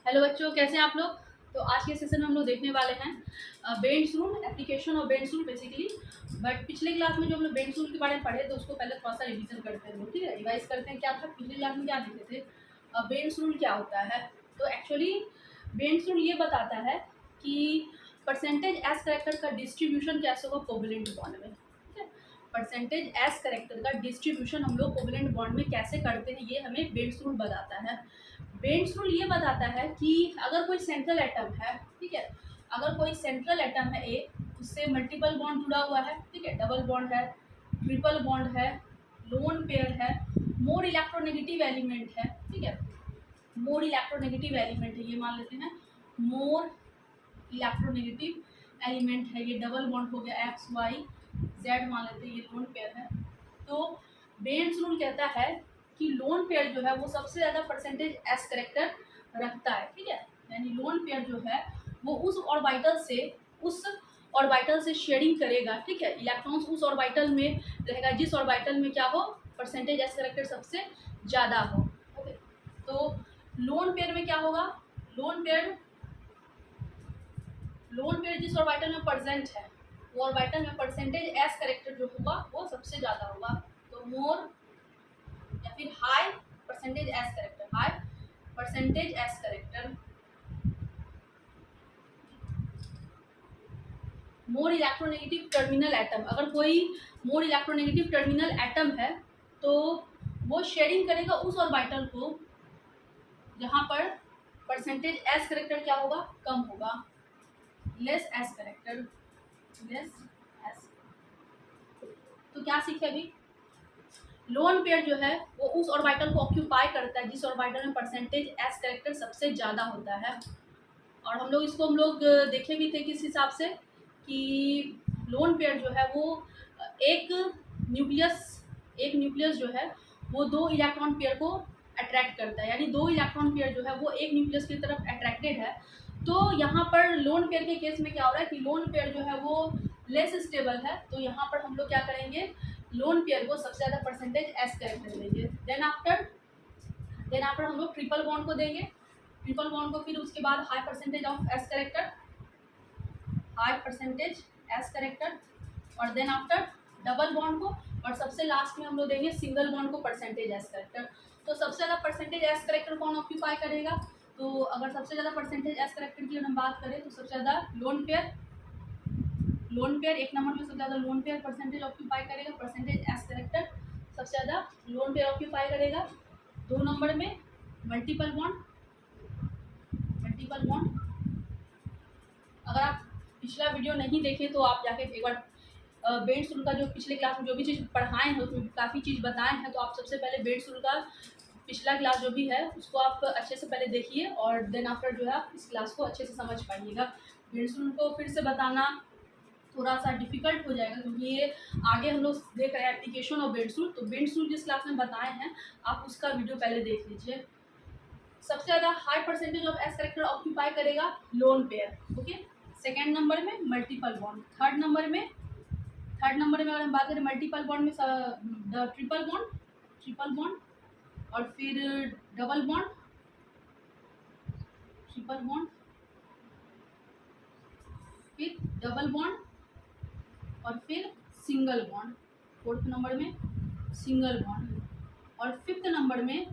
Hello बच्चों, कैसे हैं आप लोग। तो आज के सेशन में हम लोग देखने वाले हैं Bent's rule, application of Bent's rule basically. But पिछले क्लास में जो हम लोग बेंड्स रूल के बारे में पढ़े थे उसको पहले थोड़ा सा रिवीजन करते हैं, ठीक है। रिवाइज करते हैं क्या था पिछले क्लास में, क्या देखे थे, बेंड्स रूल क्या होता है। तो एक्चुअली बेंड्स रूल ये बताता है कि परसेंटेज एज करेक्टर का डिस्ट्रीब्यूशन कैसे होगा कोवेलेंट बॉन्ड में, ठीक है। परसेंटेज एज करेक्टर का डिस्ट्रीब्यूशन हम लोग कोवेलेंट बॉन्ड में कैसे करते हैं ये हमें बेंड्स रूल बताता है। बेंड्स रूल ये बताता है कि अगर कोई सेंट्रल एटम है, ठीक है, अगर कोई सेंट्रल एटम है ए, उससे मल्टीपल बॉन्ड जुड़ा हुआ है, ठीक है, डबल बॉन्ड है, ट्रिपल बॉन्ड है, लोन पेयर है, मोर इलेक्ट्रोनेगेटिव एलिमेंट है, ठीक है, मोर इलेक्ट्रोनेगेटिव एलिमेंट है, ये मान लेते हैं मोर इलेक्ट्रोनेगेटिव एलिमेंट है, ये डबल बॉन्ड हो गया, एक्स वाई जेड मान लेते हैं, ये लोन पेयर है। तो बेंड्स रूल कहता है कि लोन पेयर जो है वो सबसे ज़्यादा परसेंटेज एस करेक्टर रखता है, ठीक है। यानी लोन पेयर जो है वो उस ऑर्बिटल से शेयरिंग करेगा, ठीक है। इलेक्ट्रॉन्स उस ऑर्बिटल में रहेगा जिस ऑर्बिटल में क्या हो, परसेंटेज एस करेक्टर सबसे ज़्यादा हो, ओके। तो लोन पेयर में क्या होगा, लोन पेयर जिस ऑर्बिटल में प्रेजेंट है वो ऑर्बिटल में परसेंटेज एस करेक्टर जो होगा वो सबसे ज़्यादा होगा। तो मोर या फिर high percentage S character, high percentage S character, मोर इलेक्ट्रोनेगेटिव टर्मिनल एटम, अगर कोई मोर इलेक्ट्रोनेगेटिव टर्मिनल एटम है तो वो शेयरिंग करेगा उस ऑर्बिटल को जहाँ पर परसेंटेज एस करेक्टर क्या होगा, कम होगा, less S character, less S. तो क्या सीखे अभी, लोन पेयर जो है वो उस ऑर्बिटल को ऑक्यूपाई करता है जिस ऑर्बिटल में परसेंटेज एस करेक्टर सबसे ज़्यादा होता है। और हम लोग देखे भी थे किस हिसाब से कि लोन पेयर जो है वो एक न्यूक्लियस जो है वो दो इलेक्ट्रॉन पेयर को अट्रैक्ट करता है, यानी दो इलेक्ट्रॉन पेयर जो है वो एक न्यूक्लियस की तरफ अट्रैक्टेड है। तो यहाँ पर लोन पेयर के केस में क्या हो रहा है कि लोन पेयर जो है वो लेस स्टेबल है, तो यहाँ पर हम लोग क्या करेंगे, लोन पेयर को सबसे ज़्यादा परसेंटेज एस करेक्टर देंगे। देन आफ्टर हम लोग ट्रिपल बॉन्ड को देंगे, ट्रिपल बॉन्ड को, फिर उसके बाद high percentage of S character, high percentage S character, और देन आफ्टर डबल बॉन्ड को, और सबसे लास्ट में हम लोग देंगे सिंगल बॉन्ड को परसेंटेज एस करेक्टर। तो सबसे ज़्यादा परसेंटेज एस करेक्टर कौन ऑक्यूपाई करेगा, तो अगर सबसे ज़्यादा परसेंटेज एस करेक्टर की हम बात करें तो सबसे ज़्यादा लोन पेयर एक नंबर में सबसे ज़्यादा लोन पेयर परसेंटेज ऑक्यूपाई करेगा, परसेंटेज एस करेक्टर सबसे ज़्यादा लोन पेयर ऑक्यूपाई करेगा। 2 नंबर में मल्टीपल बॉन्ड, अगर आप पिछला वीडियो नहीं देखें तो आप जाके एक बार बेंड्स रूल का जो पिछले क्लास में जो भी चीज़ पढ़ाए हैं उसमें काफ़ी चीज़ बताए हैं, तो आप सबसे पहले बेंड्स रूल का पिछला क्लास जो भी है उसको आप अच्छे से पहले देखिए और देन आफ्टर जो है आप इस क्लास को अच्छे से समझ पाइएगा। बेंड्स रूल को फिर से बताना थोड़ा सा डिफिकल्ट हो जाएगा क्योंकि ये आगे हम लोग देख रहे हैं एप्लीकेशन ऑफ बेंड्स रूल। तो बेंड्स रूल जिस क्लास में बताए हैं आप उसका वीडियो पहले देख लीजिए। सबसे ज़्यादा high percentage of S character occupy करेगा lone pair, okay. Second number में मल्टीपल बॉन्ड, थर्ड नंबर में अगर हम बात करें मल्टीपल बॉन्ड में ट्रिपल बॉन्ड, और फिर डबल बॉन्ड, ट्रिपल बॉन्ड, फिर डबल बॉन्ड, और फिर सिंगल बॉन्ड। फोर्थ नंबर में सिंगल बॉन्ड, और फिफ्थ नंबर में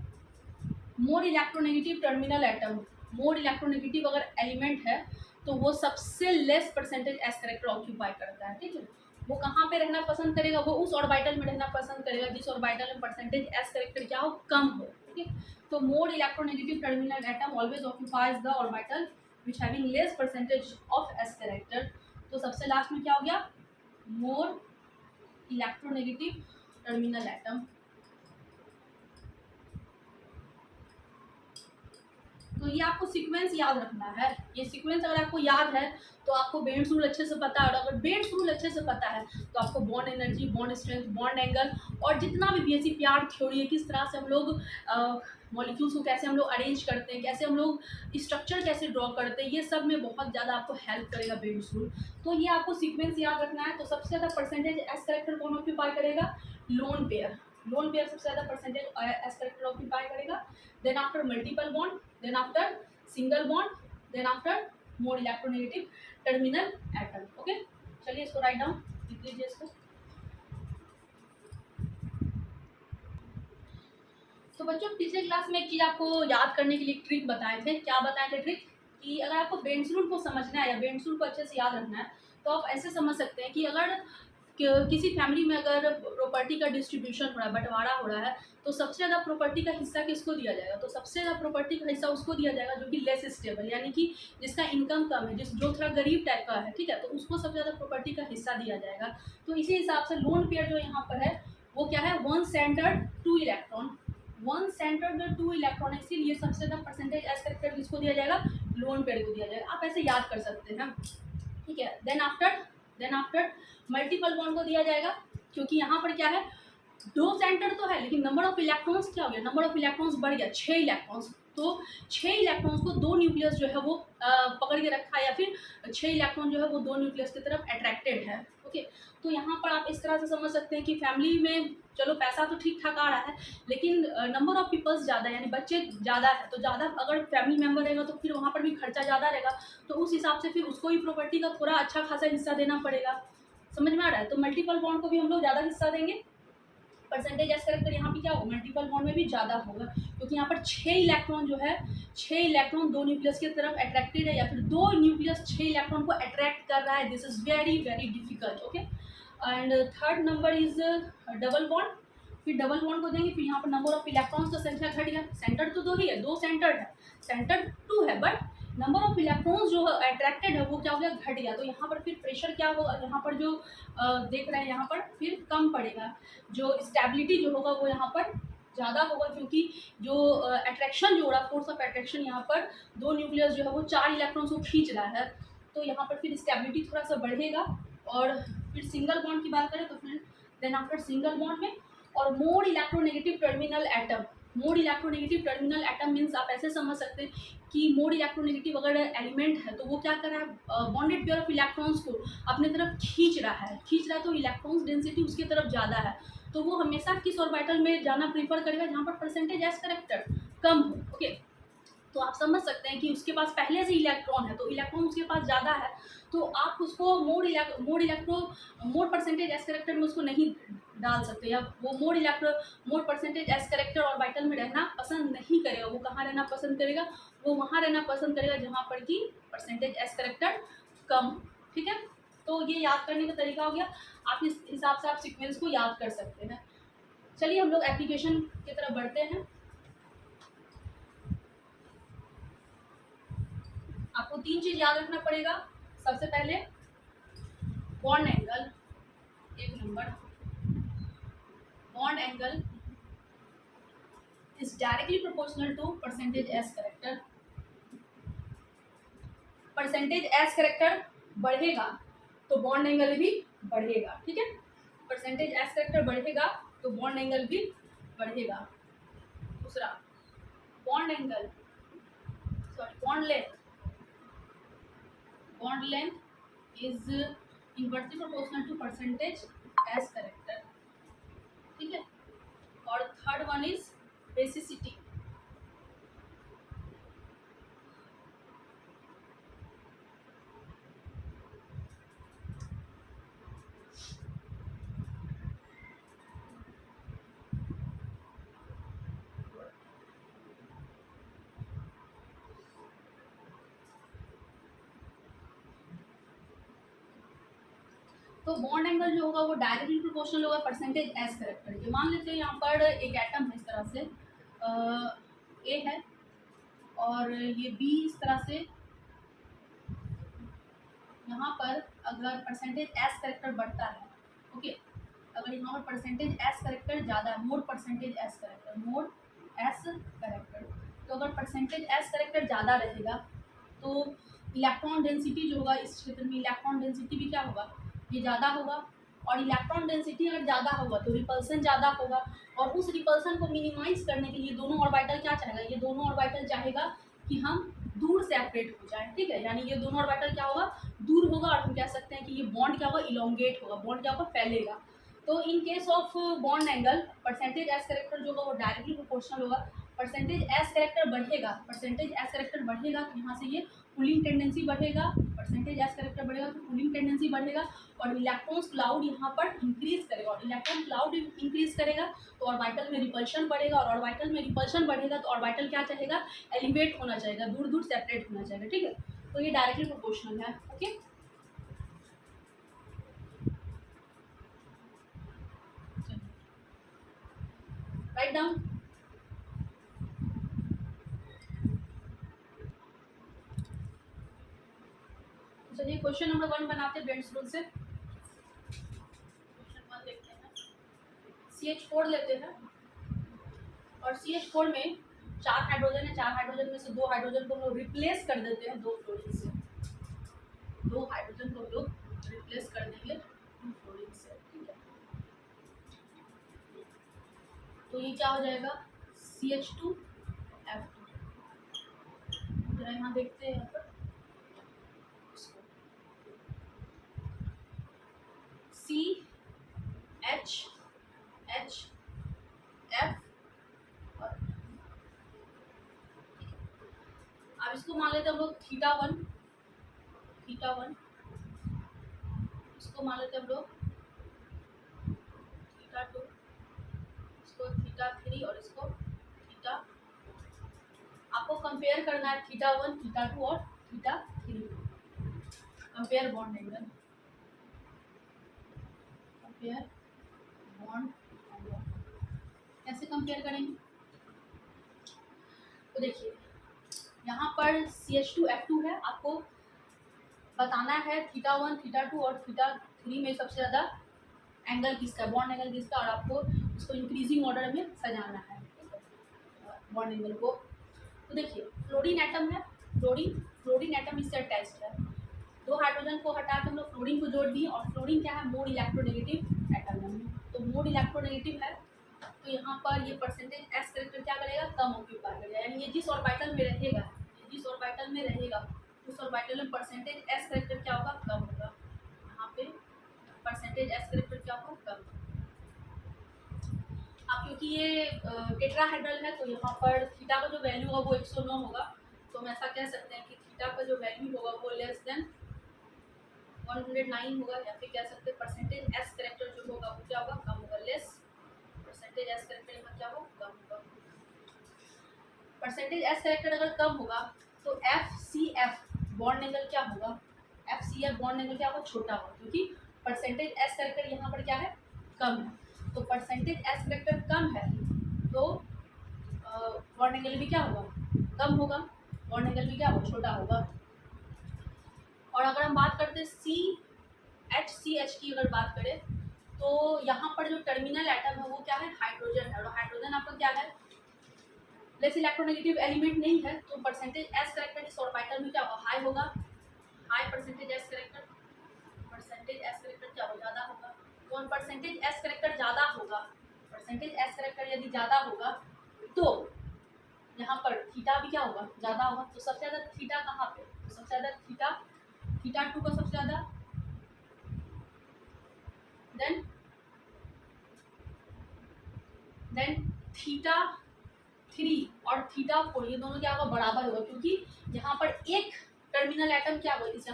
more electronegative terminal atom. More electronegative अगर एलिमेंट है तो वो सबसे less percentage S character occupy करता है, ठीक है। वो कहाँ पे रहना पसंद करेगा, वो उस ऑर्बिटल में रहना पसंद करेगा जिस ऑर्बिटल में परसेंटेज एस करेक्टर क्या हो, कम हो, ठीक है। तो मोर electronegative terminal atom always occupies the orbital which having less percentage of S character. तो सबसे लास्ट में क्या हो गया, मोर इलेक्ट्रोनेगेटिव टर्मिनल एटम। तो ये आपको सीक्वेंस याद रखना है। ये सीक्वेंस अगर आपको याद है तो आपको बेंड्स रूल अच्छे से पता है, और अगर बेंड्स रूल अच्छे से पता है तो आपको bond energy, bond strength, bond angle और जितना भी BSc-PR थ्योरी है, किस तरह से हम लोग मॉलिक्यूल्स को कैसे हम लोग अरेंज करते हैं, कैसे हम लोग स्ट्रक्चर कैसे ड्रॉ करते हैं, ये सब में बहुत ज़्यादा आपको हेल्प करेगा बेंड्स रूल। तो ये आपको सीक्वेंस याद रखना है। तो सबसे ज़्यादा परसेंटेज एस करेक्टर कौन ऑक्यूपाई करेगा, लोन पेयर सबसे ज़्यादा परसेंटेज एस करेक्टर ऑक्यूपाई करेगा। Then after multiple bond, then after single bond, then after more electronegative terminal atom. Okay, चलिए इसको राइट डाउन लिख लीजिए इसको। तो बच्चों पिछले क्लास में एक चीज़ आपको याद करने के लिए ट्रिक बताए थे। क्या बताए थे ट्रिक? कि अगर आपको बेंड्स रूल को समझना है या बेंड्स रूल को अच्छे से याद रखना है तो आप ऐसे समझ सकते हैं कि अगर किसी फैमिली में अगर प्रॉपर्टी का डिस्ट्रीब्यूशन हो रहा है, बंटवारा हो रहा है, तो सबसे ज़्यादा प्रॉपर्टी का हिस्सा किसको दिया जाएगा? तो सबसे ज़्यादा प्रॉपर्टी का हिस्सा उसको दिया जाएगा जो कि लेस स्टेबल, यानी कि जिसका इनकम कम है, जो थोड़ा गरीब टाइप का है, ठीक है, तो उसको सबसे ज़्यादा प्रॉपर्टी का हिस्सा दिया जाएगा। तो इसी हिसाब से लोन पेयर जो यहाँ पर है वो क्या है? 1 सेंटर्ड 2 इलेक्ट्रॉन, 1 सेंटर्ड 2 इलेक्ट्रॉन, इसीलिए सबसे ज़्यादा परसेंटेज एज करेक्टर किसको दिया जाएगा? लोन पेयर को दिया जाएगा। आप ऐसे याद कर सकते हैं, ठीक है। देन आफ्टर मल्टीपल बॉन्ड को दिया जाएगा, क्योंकि यहाँ पर क्या है, 2 सेंटर तो है लेकिन नंबर ऑफ इलेक्ट्रॉन्स क्या हो गया? नंबर ऑफ इलेक्ट्रॉन्स बढ़ गया, 6 इलेक्ट्रॉन्स। तो 6 इलेक्ट्रॉन्स को 2 न्यूक्लियस जो है वो पकड़ के रखा है, या फिर 6 इलेक्ट्रॉन जो है वो 2 न्यूक्लियस की तरफ अट्रैक्टेड है। ओके, तो यहाँ पर आप इस तरह से समझ सकते हैं कि फैमिली में चलो पैसा तो ठीक ठाक आ रहा है लेकिन नंबर ऑफ पीपल्स ज़्यादा है, यानी बच्चे ज़्यादा है, तो ज़्यादा अगर फैमिली मेम्बर रहेगा तो फिर वहाँ पर भी खर्चा ज़्यादा रहेगा, तो उस हिसाब से फिर उसको ही प्रॉपर्टी का थोड़ा अच्छा खासा हिस्सा देना पड़ेगा। समझ में आ रहा है? तो मल्टीपल बॉन्ड को भी हम लोग ज़्यादा हिस्सा देंगे। परसेंटेज एज करेक्टर यहाँ पे क्या होगा? मल्टीपल बॉन्ड में भी ज़्यादा होगा, क्योंकि यहाँ पर 6 इलेक्ट्रॉन जो है, 6 इलेक्ट्रॉन 2 न्यूक्लियस की तरफ अट्रैक्टेड है, या फिर 2 न्यूक्लियस 6 इलेक्ट्रॉन को अट्रैक्ट कर रहा है। This is very very difficult. Okay, and third number is double bond. फिर डबल बॉन्ड को देंगे, फिर यहाँ पर नंबर ऑफ इलेक्ट्रॉन्स का संख्या घट गया। सेंटर तो 2 ही है, 2 सेंटर है, सेंटर 2 है, बट नंबर ऑफ इलेक्ट्रॉन्स जो अट्रैक्टेड है वो क्या हो गया? घट गया। तो यहाँ पर फिर प्रेशर क्या होगा? यहाँ पर जो देख रहे हैं यहाँ पर फिर कम पड़ेगा, जो स्टेबिलिटी जो होगा वो यहाँ पर ज़्यादा होगा, क्योंकि जो अट्रैक्शन जो हो रहा है, फोर्स ऑफ अट्रैक्शन यहाँ पर 2 न्यूक्लियस जो है वो 4 इलेक्ट्रॉन्स को खींच रहा है, तो यहाँ पर फिर स्टेबिलिटी थोड़ा सा बढ़ेगा। और फिर सिंगल बॉन्ड की बात करें तो फिर देन आफ्टर सिंगल बॉन्ड में और मोर electronegative terminal atom. More electronegative terminal atom means आप ऐसे समझ सकते हैं कि मोर इलेक्ट्रोनेगेटिव अगर एलिमेंट है तो वो क्या कर रहा है? बॉन्डेड पेयर ऑफ इलेक्ट्रॉन्स को अपने तरफ खींच रहा है, तो इलेक्ट्रॉन्स डेंसिटी उसकी तरफ ज़्यादा है, तो वो हमेशा किस ऑर्बिटल में जाना प्रीफर करेगा? जहाँ पर परसेंटेज एज करेक्टर कम हो। ओके, तो आप समझ सकते हैं कि उसके पास पहले से इलेक्ट्रॉन है, तो इलेक्ट्रॉन उसके पास ज़्यादा है, तो आप उसको मोर परसेंटेज एज करेक्टर में उसको नहीं डाल सकते, या वो मोर परसेंटेज एज करेक्टर ऑर्बिटल में रहना पसंद नहीं करेगा। वो कहाँ रहना पसंद करेगा? वो वहाँ रहना पसंद करेगा जहाँ पर कि परसेंटेज एज करेक्टर कम। ठीक है, तो ये याद करने का तरीका हो गया। आप इस हिसाब से आप सीक्वेंस को याद कर सकते हैं। चलिए हम लोग एप्लीकेशन की तरफ बढ़ते हैं। आपको 3 चीज याद रखना पड़ेगा। सबसे पहले bond angle, 1 number, bond angle is directly proportional to percentage S character. Percentage S character बढ़ेगा तो बॉन्ड एंगल भी बढ़ेगा। ठीक है, परसेंटेज एज करेक्टर बढ़ेगा तो बॉन्ड एंगल भी बढ़ेगा। दूसरा, bond angle bond length is inversely proportional to percentage S character. ठीक है, और थर्ड वन इज बेसिसिटी। तो बॉन्ड एंगल जो होगा वो डायरेक्टली प्रोपोर्शनल होगा परसेंटेज एज करेक्टर के। मान लेते हैं यहाँ पर एक एटम है इस तरह से, ए है और ये बी इस तरह से। यहाँ पर अगर परसेंटेज एज करेक्टर बढ़ता है, ओके, अगर यहाँ पर परसेंटेज एज करेक्टर ज़्यादा है, मोर परसेंटेज एज करेक्टर, तो अगर परसेंटेज एज करेक्टर ज़्यादा रहेगा तो इलेक्ट्रॉन डेंसिटी जो होगा इस क्षेत्र में, इलेक्ट्रॉन डेंसिटी भी क्या होगा? ये ज़्यादा होगा। और इलेक्ट्रॉन डेंसिटी अगर ज़्यादा होगा तो रिपल्सन ज़्यादा होगा, और उस रिपल्सन को मिनिमाइज करने के लिए दोनों ऑर्बिटल क्या चाहेगा? ये दोनों ऑर्बिटल चाहेगा कि हम दूर सेपरेट हो जाए। ठीक है, यानी ये दोनों ऑर्बिटल क्या होगा? दूर होगा, और हम कह सकते हैं कि ये बॉन्ड क्या होगा? इलोंगेट होगा, बॉन्ड क्या होगा? फैलेगा। तो in case of bond angle percentage S character जो होगा वो डायरेक्टली प्रोपोर्शनल होगा परसेंटेज एस कैरेक्टर बढ़ेगा, परसेंटेज एस कैरेक्टर बढ़ेगा तो यहाँ से ये पुलिंग टेंडेंसी बढ़ेगा, परसेंटेज एस कैरेक्टर बढ़ेगा तो पुलिंग टेंडेंसी बढ़ेगा और इलेक्ट्रॉन्स क्लाउड यहाँ पर इंक्रीज करेगा और इलेक्ट्रॉन क्लाउड इंक्रीज करेगा तो ऑर्बिटल में रिपल्शन बढ़ेगा और ऑर्बिटल में रिपल्शन बढ़ेगा तो ऑर्बिटल क्या चाहेगा, एलिवेट होना चाहेगा, दूर दूर सेपरेट होना चाहेगा, ठीक है। तो ये डायरेक्टली प्रोपोर्शनल है, ओके। Write down. चलिए क्वेश्चन नंबर 1 बनाते हैं बेंड्स रूल से। क्वेश्चन 1 देखते हैं। CH4 लेते हैं और CH4 में 4 हाइड्रोजन है, 4 हाइड्रोजन में से 2 हाइड्रोजन को हम लोग रिप्लेस कर देते हैं 2 फ्लोरीन से, 2 हाइड्रोजन को हम लोग रिप्लेस कर देंगे 2 फ्लोरीन से, ठीक है। तो ये क्या हो जाएगा, CH2F2। जरा यहाँ देखते हैं, यहाँ पर CHHF और अब इसको मान लेते हैं हम लोग θ1, इसको मान लेते हैं हम लोग θ2, इसको θ3 और इसको θ। आपको कंपेयर करना है θ1, θ2 और θ3, compare bond angle, compare bond angle कैसे कंपेयर करेंगे। तो देखिए यहाँ पर CH2F2 है, आपको बताना है θ1, θ2 और θ3 में सबसे ज़्यादा एंगल किसका, बॉन्ड एंगल किसका, और आपको इसको इंक्रीजिंग ऑर्डर में सजाना है बॉन्ड एंगल को। तो देखिए फ्लोरीन एटम है, फ्लोरीन एटम इससे अटैच्ड है, 2 हाइड्रोजन को हटा के हम लोग फ्लोरीन को जोड़ दिए और फ्लोरीन क्या है, मोर इलेक्ट्रोनेगेटिव एटम है, तो मोर इलेक्ट्रोनेगेटिव है तो यहाँ पर ये परसेंटेज एस कैरेक्टर क्या करेगा, कम ऑक्यूपाई करेगा, यानी ये जिस ऑर्बिटल में रहेगा, ये जिस ऑर्बिटल में रहेगा उस ऑर्बिटल में परसेंटेज एस कैरेक्टर क्या होगा, कम होगा। यहाँ पे परसेंटेज एस कैरेक्टर क्या होगा, कम। अब क्योंकि ये टेट्राहेड्रल है तो यहाँ पर थीटा का जो वैल्यू होगा वो 109 होगा, तो हम ऐसा कह सकते हैं कि थीटा का जो वैल्यू होगा वो लेस देन 109 होगा, या फिर कह सकते हैं परसेंटेज एस कैरेक्टर जो होगा वो क्या होगा, कम होगा, लेस। परसेंटेज एस कैरेक्टर यहाँ क्या होगा, कम होगा। परसेंटेज एस कैरेक्टर अगर कम होगा तो FCF बॉन्ड एंगल क्या होगा, FCF बॉन्ड एंगल क्या होगा, छोटा होगा, क्योंकि परसेंटेज एस कैरेक्टर यहाँ पर क्या है, कम है। तो परसेंटेज एस कैरेक्टर कम है तो बॉन्ड एंगल भी क्या होगा, कम होगा, बॉन्ड एंगल भी क्या होगा, छोटा होगा। और अगर हम बात करते हैं CH की अगर बात करें तो यहाँ पर जो टर्मिनल एटम है वो क्या है, हाइड्रोजन है, और हाइड्रोजन आपका क्या है, लेस इलेक्ट्रोनेगेटिव एलिमेंट नहीं है, तो परसेंटेज एस कैरेक्टर इस ऑर्बिटल में क्या होगा, हाई होगा, high percentage S character, percentage S character क्या होगा, ज़्यादा होगा। तो परसेंटेज एस कैरेक्टर ज़्यादा होगा, परसेंटेज एस कैरेक्टर यदि ज़्यादा होगा तो यहाँ पर थीटा भी क्या होगा, ज़्यादा होगा। तो सबसे ज़्यादा थीटा कहाँ पे, तो सबसे ज़्यादा θ2 का सबसे ज़्यादा, देन θ3 और θ4 ये दोनों क्या होगा, बराबर होगा, क्योंकि यहाँ पर एक टर्मिनल एटम क्या होगा, इस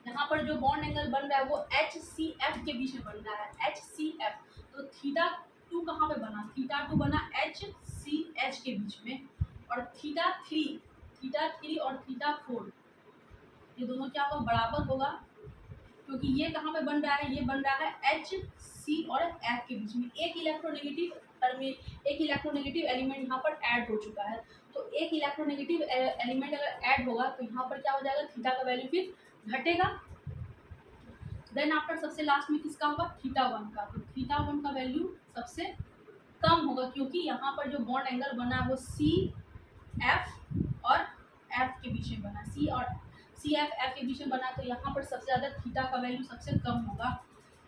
यहाँ पर जो बॉन्ड एंगल बन रहा है वो HCF के बीच में बन रहा है, HCF। तो θ2 कहाँ पे बना, θ2 बना HCH के बीच में, और θ3 और θ4 ये दोनों क्या होगा, बराबर होगा, क्योंकि ये कहाँ पे बन रहा है, ये बन रहा है HC और F के बीच में, एक इलेक्ट्रोनेगेटिव एलिमेंट यहाँ पर ऐड हो चुका है। तो एक इलेक्ट्रोनेगेटिव एलिमेंट अगर ऐड होगा तो यहाँ पर क्या हो जाएगा, थीटा का वैल्यू फिर घटेगा। देन आफ्टर सबसे लास्ट में किसका होगा, θ1 का, तो θ1 का वैल्यू सबसे कम होगा, क्योंकि यहाँ पर जो बॉन्ड एंगल बना है वो CF और F के बीच में बना, CF के बीच में बना, तो यहाँ पर सबसे ज़्यादा थीटा का वैल्यू सबसे कम होगा।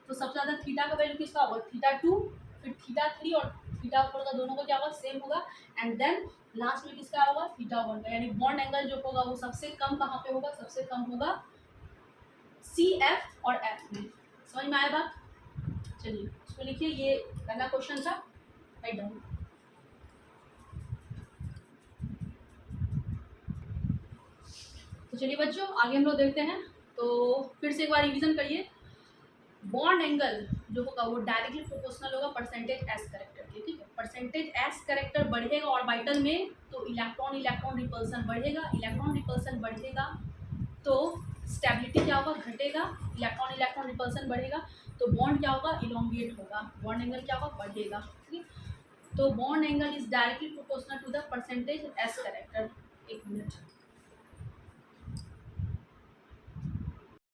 तो सबसे ज़्यादा थीटा का वैल्यू किसका होगा, θ2, फिर θ3 और θ4 का दोनों का क्या होगा, सेम होगा, एंड देन लास्ट में किसका होगा, θ1 का, यानी बॉन्ड एंगल जो होगा वो सबसे कम कहाँ पे होगा, सबसे कम होगा CF और F में। समझ में आया बात। चलिए इसको लिखिए, ये पहला क्वेश्चन था, राइट डाउन। तो चलिए बच्चों आगे हम लोग देखते हैं। तो फिर से एक बार रिवीजन करिए। बॉन्ड एंगल जो होगा वो डायरेक्टली प्रोपोर्शनल होगा परसेंटेज एस करेक्टर के, ठीक है। परसेंटेज एस करेक्टर बढ़ेगा ऑर्बिटल में तो इलेक्ट्रॉन इलेक्ट्रॉन रिपल्सन बढ़ेगा, इलेक्ट्रॉन रिपल्सन बढ़ेगा तो स्टेबिलिटी क्या होगा, घटेगा, इलेक्ट्रॉन इलेक्ट्रॉन रिपल्सन बढ़ेगा तो बॉन्ड क्या होगा, इलोंगेट होगा, बॉन्ड एंगल क्या होगा, बढ़ेगा, ठीक है। तो bond angle is directly proportional to the percentage S character. एक मिनट,